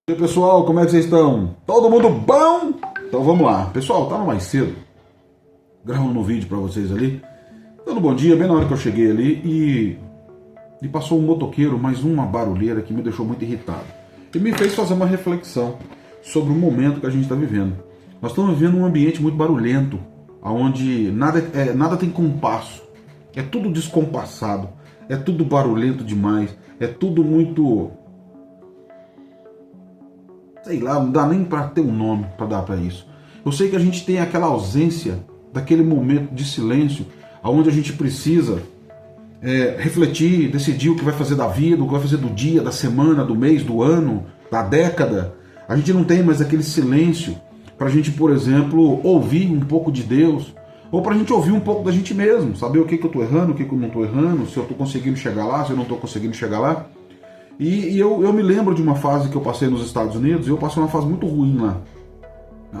E aí, pessoal, como é que vocês estão? Todo mundo bom? Então vamos lá. Pessoal, tava mais cedo gravando um vídeo pra vocês ali, dando bom dia, bem na hora que eu cheguei ali e passou um motoqueiro, mais uma barulheira que me deixou muito irritado. E me fez fazer uma reflexão sobre o momento que a gente está vivendo. Nós estamos vivendo um ambiente muito barulhento, onde nada tem compasso. É tudo descompassado, é tudo barulhento demais, é tudo muito... sei lá, não dá nem para ter um nome para dar para isso. Eu sei que a gente tem aquela ausência daquele momento de silêncio, onde a gente precisa refletir, decidir o que vai fazer da vida, o que vai fazer do dia, da semana, do mês, do ano, da década. A gente não tem mais aquele silêncio para a gente, por exemplo, ouvir um pouco de Deus, ou para a gente ouvir um pouco da gente mesmo, saber o que eu estou errando, o que eu não estou errando, se eu estou conseguindo chegar lá, se eu não estou conseguindo chegar lá. E eu me lembro de uma fase que eu passei nos Estados Unidos, e eu passei uma fase muito ruim lá,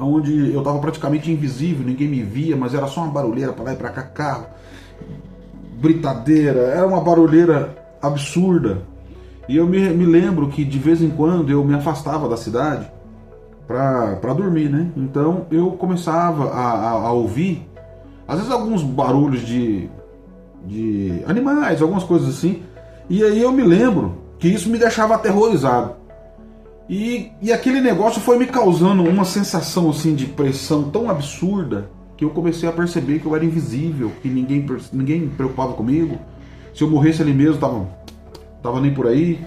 onde eu estava praticamente invisível, ninguém me via, mas era só uma barulheira para lá e para cá, carro, britadeira, era uma barulheira absurda. E eu me lembro que de vez em quando eu me afastava da cidade para dormir, né? Então eu começava a ouvir, às vezes alguns barulhos de animais, algumas coisas assim, e aí eu me lembro que isso me deixava aterrorizado. E aquele negócio foi me causando uma sensação assim de pressão tão absurda que eu comecei a perceber que eu era invisível, que ninguém preocupava comigo. Se eu morresse ali mesmo, tava nem por aí.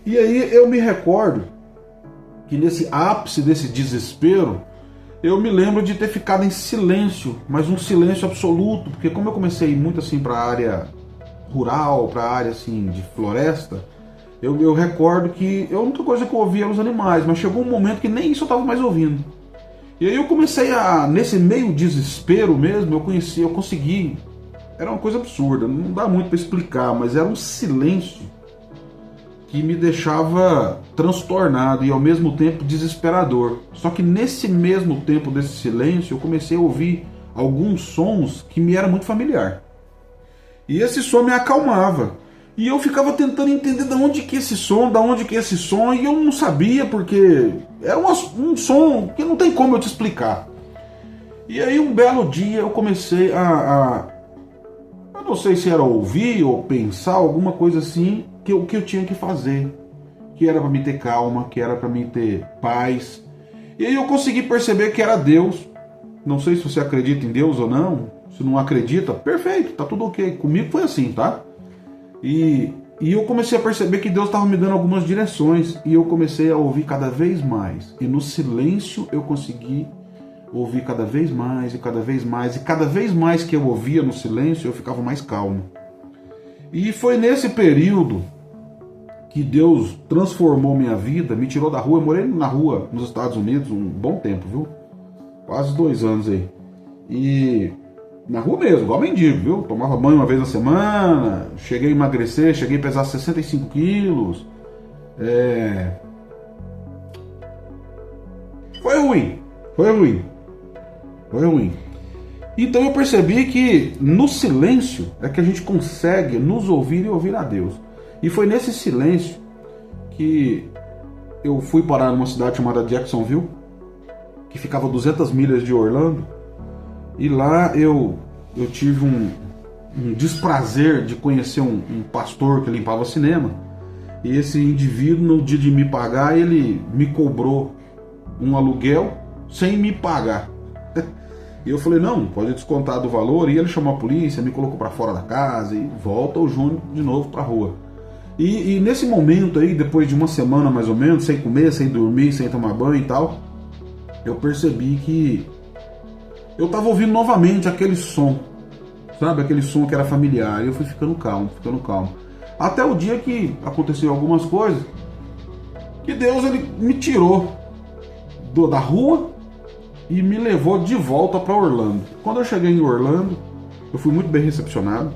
E aí eu me recordo que nesse ápice desse desespero, eu me lembro de ter ficado em silêncio, mas um silêncio absoluto, porque como eu comecei muito assim para a área rural, para a área assim de floresta, eu recordo que a única coisa que eu ouvia eram os animais, mas chegou um momento que nem isso eu estava mais ouvindo. E aí eu comecei nesse meio desespero mesmo, eu consegui, era uma coisa absurda, não dá muito para explicar, mas era um silêncio que me deixava transtornado e ao mesmo tempo desesperador. Só que nesse mesmo tempo desse silêncio, eu comecei a ouvir alguns sons que me era muito familiar. E esse som me acalmava. E eu ficava tentando entender de onde que esse som, e eu não sabia, porque era um som que não tem como eu te explicar. E aí um belo dia eu comecei eu não sei se era ouvir ou pensar, alguma coisa assim, que eu tinha que fazer. Que era para me ter calma, que era para me ter paz. E aí eu consegui perceber que era Deus. Não sei se você acredita em Deus ou não. Se não acredita, perfeito, tá tudo ok. Comigo foi assim, tá? E eu comecei a perceber que Deus estava me dando algumas direções. E eu comecei a ouvir cada vez mais. E no silêncio eu consegui ouvir cada vez mais e cada vez mais. E cada vez mais que eu ouvia no silêncio, eu ficava mais calmo. E foi nesse período que Deus transformou minha vida, me tirou da rua. Eu morei na rua nos Estados Unidos um bom tempo, viu? Quase 2 anos aí. E na rua mesmo, igual mendigo, viu? Tomava banho uma vez na semana, cheguei a emagrecer, cheguei a pesar 65 quilos. Foi ruim. Então eu percebi que no silêncio é que a gente consegue nos ouvir e ouvir a Deus. E foi nesse silêncio que eu fui parar numa cidade chamada Jacksonville, que ficava a 200 milhas de Orlando. E lá eu tive um desprazer de conhecer um pastor que limpava cinema. E esse indivíduo, no dia de me pagar, ele me cobrou um aluguel sem me pagar. E eu falei, não, pode descontar do valor. E ele chamou a polícia, me colocou para fora da casa e volta o Júnior de novo para a rua. E nesse momento aí, depois de uma semana mais ou menos, sem comer, sem dormir, sem tomar banho e tal, eu percebi que eu estava ouvindo novamente aquele som, sabe? Aquele som que era familiar. E eu fui ficando calmo. Até o dia que aconteceu algumas coisas, que Deus ele me tirou da rua e me levou de volta para Orlando. Quando eu cheguei em Orlando, eu fui muito bem recepcionado.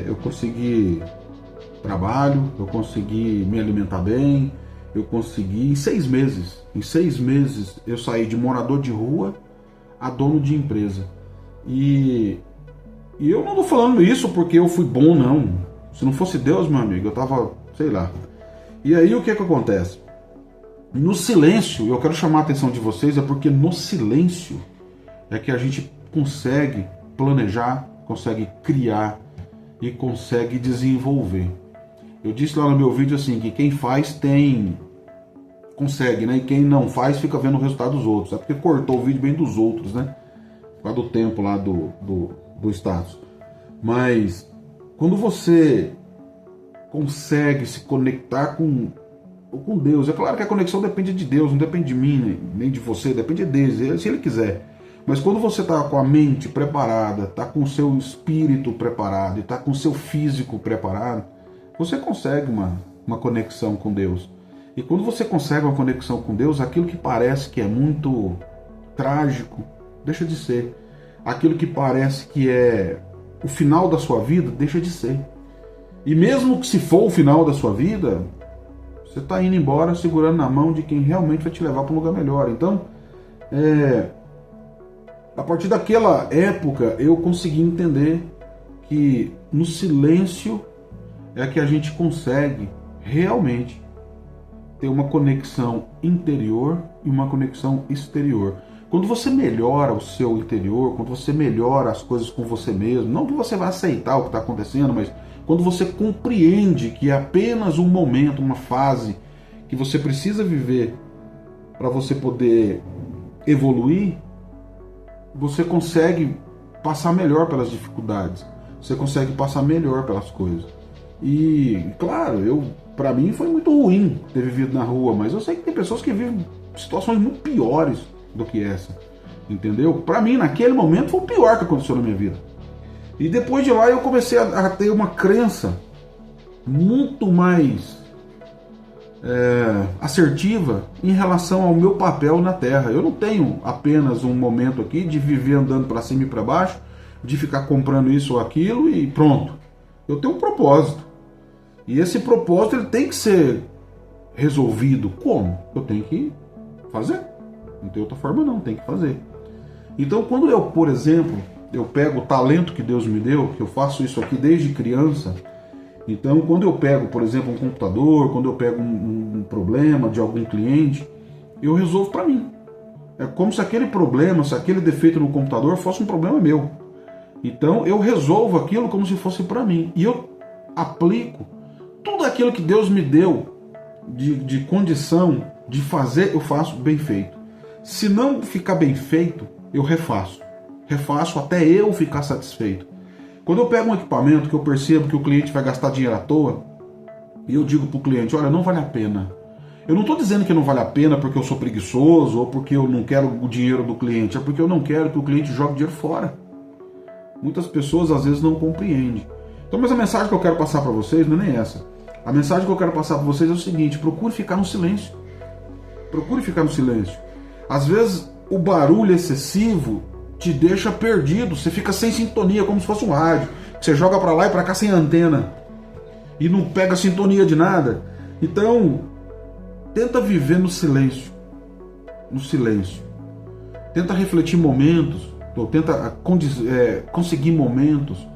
Eu consegui trabalho, eu consegui me alimentar bem, eu consegui em 6 meses eu saí de morador de rua a dono de empresa. E eu não tô falando isso porque eu fui bom, não. Se não fosse Deus, meu amigo, eu tava, sei lá. E aí o que acontece? No silêncio, eu quero chamar a atenção de vocês, é porque no silêncio é que a gente consegue planejar, consegue criar e consegue desenvolver. Eu disse lá no meu vídeo assim, que quem faz consegue, né? E quem não faz fica vendo o resultado dos outros. É porque cortou o vídeo bem dos outros, né? Por causa do tempo lá do status. Mas quando você consegue se conectar com Deus, é claro que a conexão depende de Deus, não depende de mim, nem de você, depende dele, se ele quiser. Mas quando você está com a mente preparada, está com o seu espírito preparado e está com o seu físico preparado, você consegue uma conexão com Deus. E quando você consegue uma conexão com Deus, aquilo que parece que é muito trágico, deixa de ser. Aquilo que parece que é o final da sua vida, deixa de ser. E mesmo que se for o final da sua vida, você está indo embora segurando na mão de quem realmente vai te levar para um lugar melhor. Então, a partir daquela época, eu consegui entender que no silêncio é que a gente consegue realmente ter uma conexão interior e uma conexão exterior. Quando você melhora o seu interior, quando você melhora as coisas com você mesmo, não que você vai aceitar o que está acontecendo, mas quando você compreende que é apenas um momento, uma fase que você precisa viver para você poder evoluir, você consegue passar melhor pelas dificuldades, você consegue passar melhor pelas coisas. E, claro, para mim foi muito ruim ter vivido na rua, mas eu sei que tem pessoas que vivem situações muito piores do que essa, entendeu? Para mim, naquele momento, foi o pior que aconteceu na minha vida. E depois de lá eu comecei a ter uma crença muito mais assertiva em relação ao meu papel na Terra. Eu não tenho apenas um momento aqui de viver andando para cima e para baixo, de ficar comprando isso ou aquilo e pronto. Eu tenho um propósito. E esse propósito ele tem que ser resolvido. Como? Eu tenho que fazer. Não tem outra forma não, tem que fazer. Então quando eu, por exemplo, eu pego o talento que Deus me deu, que eu faço isso aqui desde criança, então quando eu pego, por exemplo, um computador, quando eu pego um problema de algum cliente, eu resolvo para mim. É como se aquele problema, se aquele defeito no computador fosse um problema meu. Então eu resolvo aquilo como se fosse para mim. E eu aplico tudo aquilo que Deus me deu de condição de fazer, eu faço bem feito. Se não ficar bem feito, eu refaço. Refaço até eu ficar satisfeito. Quando eu pego um equipamento que eu percebo que o cliente vai gastar dinheiro à toa, e eu digo para o cliente, olha, não vale a pena. Eu não estou dizendo que não vale a pena porque eu sou preguiçoso ou porque eu não quero o dinheiro do cliente, é porque eu não quero que o cliente jogue dinheiro fora. Muitas pessoas às vezes não compreendem. Então, mas a mensagem que eu quero passar para vocês não é nem essa. A mensagem que eu quero passar para vocês é o seguinte, procure ficar no silêncio. Procure ficar no silêncio. Às vezes o barulho excessivo te deixa perdido, você fica sem sintonia, como se fosse um rádio. Você joga para lá e para cá sem antena e não pega sintonia de nada. Então, tenta viver no silêncio. No silêncio. Tenta refletir momentos, ou tenta conseguir momentos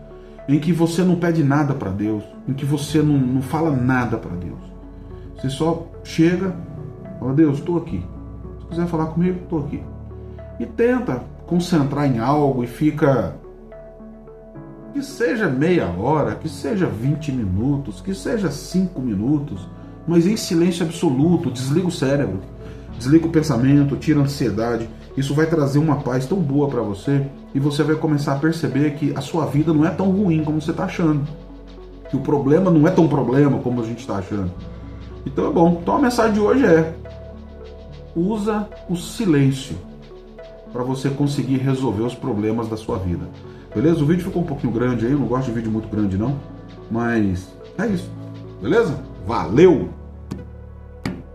em que você não pede nada para Deus, em que você não fala nada para Deus. Você só chega, fala, Deus, estou aqui. Se quiser falar comigo, estou aqui. E tenta concentrar em algo e fica, que seja meia hora, que seja 20 minutos, que seja 5 minutos, mas em silêncio absoluto. Desliga o cérebro, desliga o pensamento, tira a ansiedade. Isso vai trazer uma paz tão boa para você e você vai começar a perceber que a sua vida não é tão ruim como você está achando, que o problema não é tão problema como a gente está achando. Então é bom. Então a mensagem de hoje é: usa o silêncio para você conseguir resolver os problemas da sua vida. Beleza? O vídeo ficou um pouquinho grande aí, eu não gosto de vídeo muito grande não, mas é isso. Beleza? Valeu!